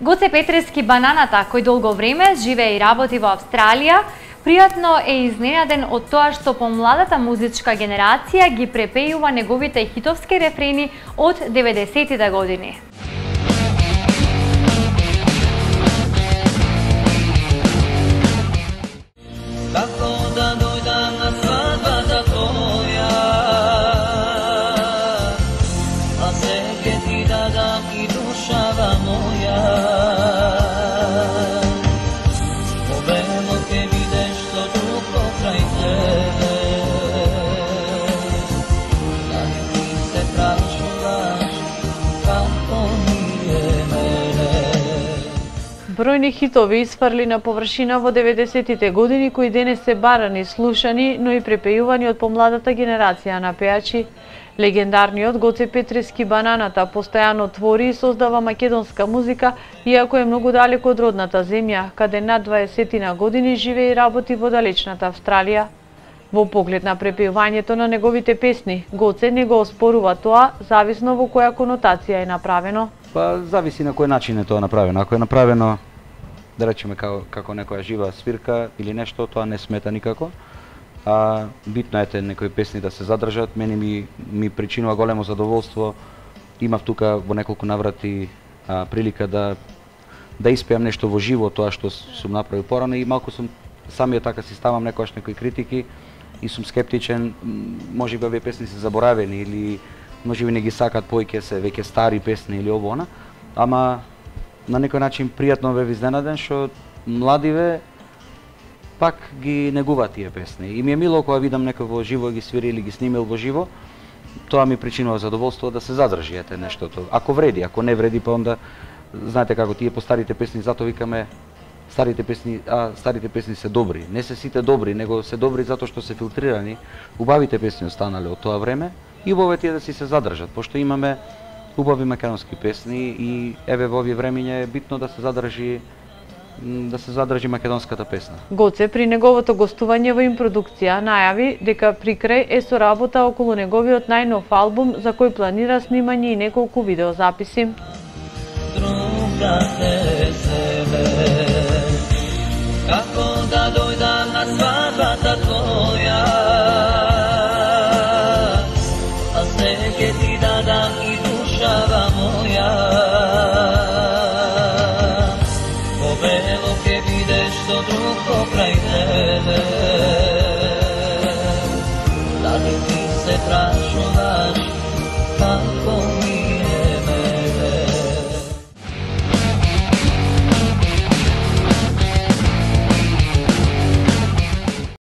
Гоце Петрески Бананата, кој долго време живее и работи во Австралија, пријатно е изненаден од тоа што помладата музичка генерација ги препејува неговите хитовски рефрени од 90-тите години. Како да дојдам на свадбата твоја, а се ке ти дадам и душава моја. Обено ке видеш што друг покрај тебе, дали ти се прашуваш како ми е мене. Бројни хитови испарли на површина во 90-тите години, кои денес се барани, слушани, но и препејувани од помладата генерација на пејачи. Легендарниот Гоце Петрески Бананата постојано твори и создава македонска музика, иако е многу далеко од родната земја, каде над 20 години живее и работи во далечната Австралија. Во поглед на препејувањето на неговите песни, Гоце не го оспорува тоа, зависно во која конотација е направено. Па зависи на кој начин е тоа направено. Ако е направено, да речеме, како некоја жива свирка или нешто, тоа не смета никако. Битно е некои песни да се задржат. Мене ми причинува големо задоволство. Имав тука во неколку наврати прилика да испеам нешто во живо, тоа што сум направил порано, и малку сум самиот така си ставам некојаш некои критики и сум скептичен, можеби овие песни се заборавени или можеби не ги сакат повеќе, се веќе стари песни или ово она, ама на некој начин пријатно бев изненаден што младиве пак ги негуваат тие песни. И ми е мило кога видам некој во живо ги свири или ги снимил во живо, тоа ми причинува задоволство да се задржи нештото. Ако вреди, ако не вреди, па онда знаете како тие по старите песни, затоа викаме старите песни се добри. Не се сите добри, него се добри затоа што се филтрирани. Убавите песни останале од тоа време и убаво тие да си се задржат, пошто имаме убави македонски песни и еве во овие времиња е битно да се задржи македонската песна. Гоце при неговото гостување во Импродукција најави дека прикрај е соработа околу неговиот најнов албум за кој планира снимање и неколку видеозаписи. Како да дојдам на свадбата твоја, а се ке ти дадам и душава моја. Побело ке видеш што друг покрај тебе, дали ти се прашуваш како